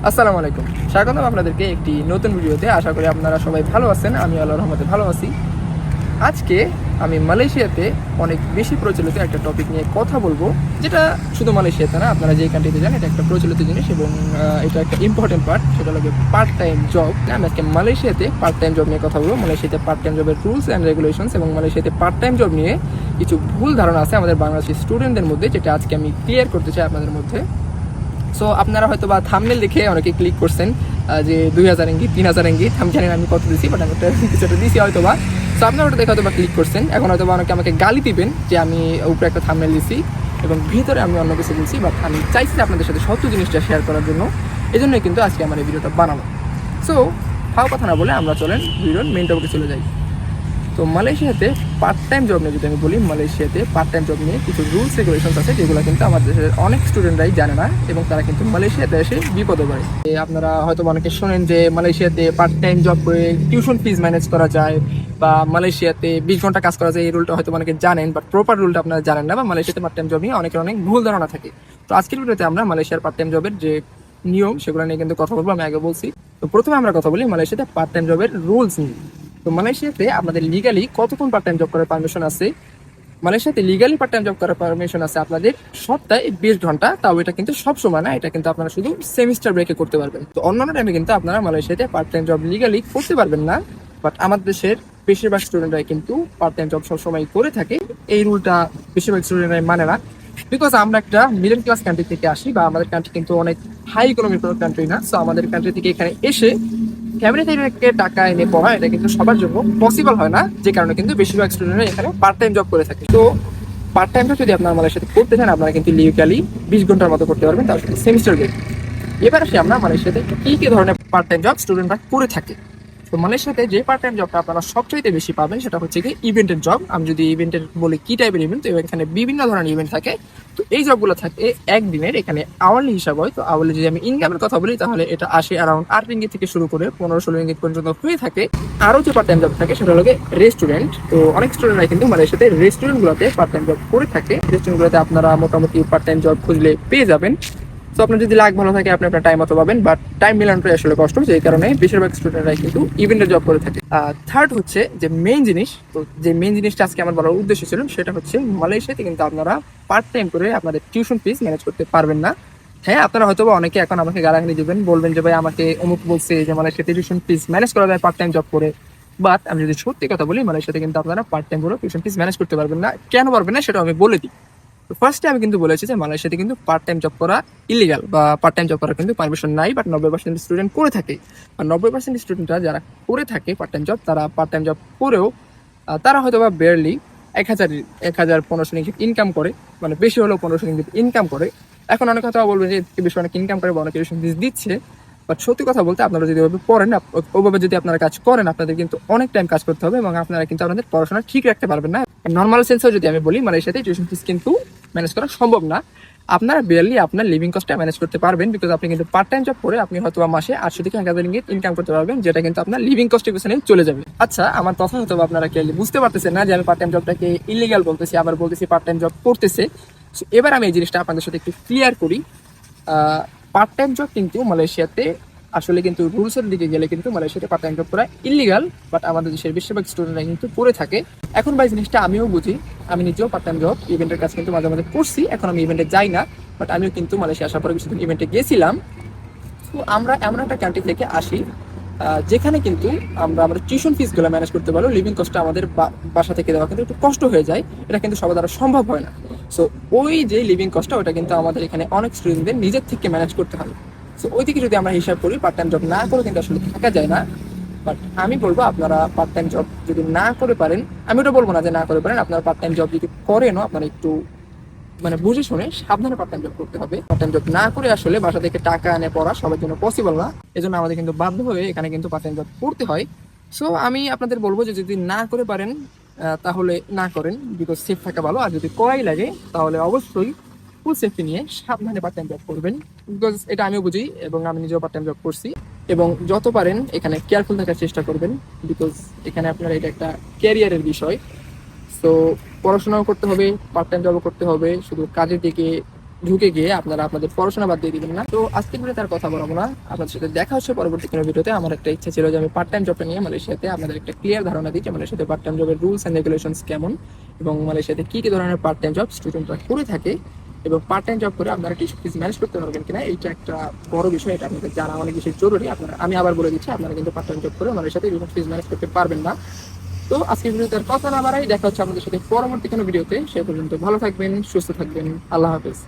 আসসালামু আলাইকুম। স্বাগতম আপনাদেরকে একটি নতুন ভিডিওতে। আশা করি আপনারা সবাই ভালো আছেন। আমি আল্লাহর রহমতে ভালো আছি। আজকে আমি মালয়েশিয়াতে অনেক বেশি প্রচলিত একটা টপিক নিয়ে কথা বলবো, যেটা শুধু মালয়েশিয়াতে না, আপনারা যেই কান্ট্রিতে যান এটা একটা প্রচলিত জিনিস এবং এটা একটা ইম্পর্টেন্ট পার্ট, সেটা হলো পার্ট টাইম জব। আমি আজকে মালয়েশিয়াতে পার্ট টাইম জব নিয়ে কথা বলবো। মালয়েশিয়াতে পার্ট টাইম জবের রুলস অ্যান্ড রেগুলেশনস এবং মালয়েশিয়াতে পার্ট টাইম জব নিয়ে কিছু ভুল ধারণা আছে আমাদের বাংলাদেশি স্টুডেন্টদের মধ্যে, যেটা আজকে আমি ক্লিয়ার করতে চাই আপনাদের মধ্যে। সো আপনারা হয়তো বা থাম্বনেল দেখে অনেকে ক্লিক করছেন যে 2000 ইঙ্গিত 3000 ইঙ্গিত, আমি জানি না আমি কত দিছি, বাট আমি একটা কিছুটা দিছি হয়তো বা। সো আপনারা ওটা দেখে হয়তো বা ক্লিক করছেন। এখন হয়তো বা অনেকে আমাকে গালি দিবেন যে আমি উপরে একটা থাম্বনেল দিছি এবং ভিতরে আমি অন্য কিছু বলছি, বাট আমি চাইছি আপনাদের সাথে সত্য জিনিসটা শেয়ার করার জন্য। এই জন্যই কিন্তু আজকে আমার এই ভিডিওটা বানানো। সো ফাও কথা না বলে আমরা চলেন ভিডিওর মেইন টপিকে চলে যাই। তো মালয়েশিয়াতে পার্ট টাইম জব নিয়ে যদি আমি বলি, মালয়েশিয়াতে পার্ট টাইম জব নিয়ে কিছু রুলস রেগুলেশনস আছে, যেগুলো কিন্তু আমাদের দেশের অনেক স্টুডেন্টরাই জানে না এবং তারা কিন্তু মালয়েশিয়াতে এসে বিপদে পড়ে। আপনারা হয়তো অনেকে শোনেন যে মালয়েশিয়াতে পার্ট টাইম জব করে টিউশন ফিজ ম্যানেজ করা যায়, বা মালয়েশিয়াতে 20 ঘন্টা কাজ করা যায়। এই রুলটা হয়তো অনেকে জানেন, বাট প্রপার রুলটা আপনারা জানেন না, বা মালয়েশিয়াতে পার্ট টাইম জব নিয়ে অনেকের অনেক ভুল ধারণা থাকে। তো আজকের ভিডিওতে আমরা মালয়েশিয়ার পার্ট টাইম জবের যে নিয়ম সেগুলো নিয়ে কিন্তু কথা বলবো। আমি আগে বলছি, তো প্রথমে আমরা কথা বলি মালয়েশিয়াতে পার্ট টাইম জবের রুলস নিয়ে। তো মালয়েশিয়াতে আপনাদের লিগালি কতক্ষণ পার্ট টাইম জব করার পারমিশন আছে? মালয়েশিয়াতে লিগালি পার্ট টাইম জব করার পারমিশন আছে আপনাদের সপ্তাহে 20 ঘন্টা। তাও এটা কিন্তু সব সময় না, এটা কিন্তু আপনারা শুধু সেমিস্টার ব্রেকে করতে পারবেন। তো অন্যান্য টাইমে কিন্তু আপনারা মালয়েশিয়াতে পার্ট টাইম জব লিগালি করতে পারবেন না। বাট আমাদের দেশের বেশিরভাগ স্টুডেন্টরাই কিন্তু পার্ট টাইম জব সবসময় করে থাকে। এই রুলটা বেশিরভাগ স্টুডেন্টরাই মানে না, বিকজ আমরা একটা মিডল ক্লাস কান্ট্রি থেকে আসি, বা আমাদের কান্ট্রি কিন্তু অনেক হাই ইকোনমির কোনো কান্ট্রি না। সো আমাদের কান্ট্রি থেকে এখানে এসে ফ্যামিলি থেকে টাকা এনে পড়া, এটা কিন্তু সবার জন্য পসিবল হয় না, যে কারণে কিন্তু বেশিরভাগ স্টুডেন্টরা এখানে পার্ট টাইম জব করে থাকে। তো পার্ট টাইমটা যদি আপনারা আমাদের সাথে করতে চান, আপনারা কিন্তু লিগালি 20 ঘন্টার মতো করতে পারবেন, তার সাথে সেমিস্টার ব্রেক। এবার আসি আমরা মালয়েশিয়াতে কি কি ধরনের পার্ট টাইম জব স্টুডেন্টরা করে থাকে। তো মালয়েশিয়াতে যে পার্ট টাইম জবটা আপনারা সবচেয়ে বেশি পাবেন সেটা হচ্ছে কি ইভেন্টের জব। আমি যদি ইভেন্টের বলি কি টাইপের ইভেন্ট, তো এখানে বিভিন্ন ধরনের ইভেন্ট থাকে। তো এই জবগুলো থাকে একদিনের, এখানে আওয়ারলি হিসাব হয়। তো আওয়ারলি যদি আমি ইনকামের কথা বলি, তাহলে এটা আসে অ্যারাউন্ড 8 রিঙ্গিত থেকে শুরু করে 15-16 রিঙ্গিত পর্যন্ত হয়ে থাকে। আরও যে পার্ট টাইম জব থাকে সেটা হলো রেস্টুরেন্ট। তো অনেক স্টুডেন্টরা কিন্তু মালয়েশিয়াতে রেস্টুরেন্টগুলোতে পার্ট টাইম জব করে থাকে। রেস্টুরেন্টগুলোতে আপনারা মোটামুটি পার্ট টাইম জব খুঁজলে পেয়ে যাবেন। তো আপনার যদি লাক ভালো থাকে আপনি আপনার টাইম মতো পাবেন, বাট টাইম মিলানোটাই আসলে কষ্ট, যেই কারণে বেশিরভাগ স্টুডেন্টরাই কিন্তু ইভেন্টের জব করে থাকে। থার্ড হচ্ছে যে মেইন জিনিস, তো যে মেইন জিনিসটা আজকে আমার বলার উদ্দেশ্য ছিল সেটা হচ্ছে মালয়েশিয়াতে কিন্তু আপনারা পার্ট টাইম করে আপনাদের টিউশন ফিস ম্যানেজ করতে পারবেন না। হ্যাঁ, আপনারা হয়তো অনেকে এখন আমাকে গালাগালি দিবেন, বলবেন যে ভাই আমাকে অমুক বলছে যে মালয়েশিয়াতে টিউশন ফিস ম্যানেজ করা যায় পার্ট টাইম জব করে। বাট আমি যদি সত্যি কথা বলি, মালয়েশিয়াতে কিন্তু আপনারা পার্ট টাইম করে টিউশন ফিস ম্যানেজ করতে পারবেন না। কেন পারবেন না সেটা আমি বলে দিই। তো ফার্স্টে আমি কিন্তু বলেছি যে মালয়েশিয়াতে কিন্তু পার্ট টাইম জব করা ইলিগাল, বা পার্ট টাইম জব করার কিন্তু পারমিশন নাই, বাট 90% স্টুডেন্ট করে থাকে। আর 90% স্টুডেন্টরা যারা করে থাকে পার্ট টাইম জব, তারা পার্ট টাইম জব করেও তারা হয়তো বা বেয়ারলি 1000-1500 রিঙ্গিত ইনকাম করে, মানে বেশি হলেও 1500 রিঙ্গিত ইনকাম করে। এখন অনেক কথা বলবেন যে বেশি অনেক ইনকাম করে বা অনেক টিউশন ফিস দিচ্ছে, বাট সত্যি কথা বলতে আপনারা যদি ওইভাবে পড়েন, ওইভাবে যদি আপনারা কাজ করেন, আপনাদের কিন্তু অনেক টাইম কাজ করতে হবে এবং আপনারা কিন্তু আপনাদের পড়াশোনা ঠিক রাখতে পারবেন না। নর্মাল সেন্সেও যদি আমি বলি, মালয়েশিয়াতে টিউশন ফিস কিন্তু ম্যানেজ করা সম্ভব না। আপনারা বেয়ারলি আপনার লিভিং কস্টটা ম্যানেজ করতে পারবেন, বিকজ আপনি কিন্তু পার্ট টাইম জব করে আপনি হয়তো মাসে 800 থেকে 1000 রিঙ্গিত ইনকাম করতে পারবেন, যেটা কিন্তু আপনার লিভিং কস্টের পিছনে চলে যাবে। আচ্ছা, আমার কথা হয়তো আপনারা ক্লিয়ারলি বুঝতে পারতেছেন না যে আমি পার্ট টাইম জবটাকে ইলিগাল বলতেছি, আবার বলতেছি পার্ট টাইম জব করতেছে। এবার আমি এই জিনিসটা আপনাদের সাথে একটু ক্লিয়ার করি। পার্ট টাইম জব কিন্তু মালয়েশিয়াতে আসলে কিন্তু রুলসের দিকে গেলে কিন্তু মালয়েশিয়াতে পার্ট টাইম জব করা ইলিগাল, বাট আমাদের দেশের বেশিরভাগ স্টুডেন্টরা কিন্তু করে থাকে। এখন ভাই জিনিসটা আমিও বুঝি, আমি নিজেও পার্ট টাইম জব ইভেন্টের কাজ কিন্তু মাঝে মাঝে করছি। এখন আমি ইভেন্টে যাই না, বাট আমিও কিন্তু মালয়েশিয়া আসার পরে কিছুদিন ইভেন্টে গেছিলাম। তো আমরা এমন একটা কান্ট্রি থেকে আসি যেখানে কিন্তু আমরা আমাদের টিউশন ফিসগুলো ম্যানেজ করতে পারবো, লিভিং কস্টটা আমাদের বাসা থেকে দেওয়া কিন্তু একটু কষ্ট হয়ে যায়, এটা কিন্তু সবার দ্বারা সম্ভব হয় না। সো ওই যে লিভিং কস্টটা, ওটা কিন্তু আমাদের এখানে অনেক স্টুডেন্টদের নিজের থেকে ম্যানেজ করতে হয়। সো ওই দিকে যদি আমরা হিসাব করি, পার্ট টাইম জব না করে কিন্তু আসলে থাকা যায় না। বাট আমি বলবো আপনারা পার্ট টাইম জব যদি না করে পারেন, আমি ওটা বলবো না যে না করে পারেন, আপনারা পার্ট টাইম জব যদি করেনও আপনারা একটু মানে বুঝে শুনে সাবধানে পার্ট টাইম জব করতে হবে। পার্ট টাইম জব না করে আসলে বাসা থেকে টাকা এনে পড়া সবার জন্য পসিবল না, এজন্য আমাদের কিন্তু বাধ্য হয়ে এখানে কিন্তু পার্ট টাইম জব করতে হয়। সো আমি আপনাদের বলবো যে যদি না করে পারেন তাহলে না করেন, বিকজ সেফ থাকা ভালো। আর যদি করাই লাগে তাহলে অবশ্যই ফুল সেফটি নিয়ে সাবধানে পার্ট টাইম জব করবেন, বিকজ এটা আমিও বুঝি এবং আমি নিজেও পার্ট টাইম জব করছি। এবং যত পারেন এখানে কেয়ারফুল থাকার চেষ্টা করবেন, বিকজ এখানে আপনার এটা একটা ক্যারিয়ারের বিষয়। তো পড়াশোনাও করতে হবে, পার্ট টাইম জবও করতে হবে, শুধু কাজের দিকে ঢুকে গিয়ে আপনারা আপনাদের পড়াশোনা বাদ দিয়ে দিবেন না। তো আজকের ভিডিওতে আর কথা বলবো না, আপনাদের সাথে দেখা হচ্ছে পরবর্তী কোনো ভিডিওতে। আমার একটা ইচ্ছা ছিল যে আমি পার্ট টাইম জবটা নিয়ে মালয়েশিয়াতে আপনাদের একটা ক্লিয়ার ধারণা দিই যে মালয়েশিয়াতে পার্ট টাইম জবের রুলস অ্যান্ড রেগুলেশনস কেমন, এবং মালয়েশিয়াতে কী কী ধরনের পার্ট টাইম জব স্টুডেন্টরা করে থাকে, এবং পার্ট টাইম জব করে আপনারা টিউশন ফিস ম্যানেজ করতে পারবেন কিনা, এইটা একটা বড় বিষয়। এটা আপনাদের জানা অনেক বেশি জরুরি। আপনারা, আমি আবার বলে দিচ্ছি, আপনারা কিন্তু পার্ট টাইম জব করে মালয়েশিয়াতে টিউশন ফিস ম্যানেজ করতে পারবেন না। তো আজকের ভিডিওতে আর কথা না বাড়াই, দেখা হচ্ছে আপনাদের সাথে পরবর্তী কোনো ভিডিওতে। সে পর্যন্ত ভালো থাকবেন, সুস্থ থাকবেন, আল্লাহ হাফেজ।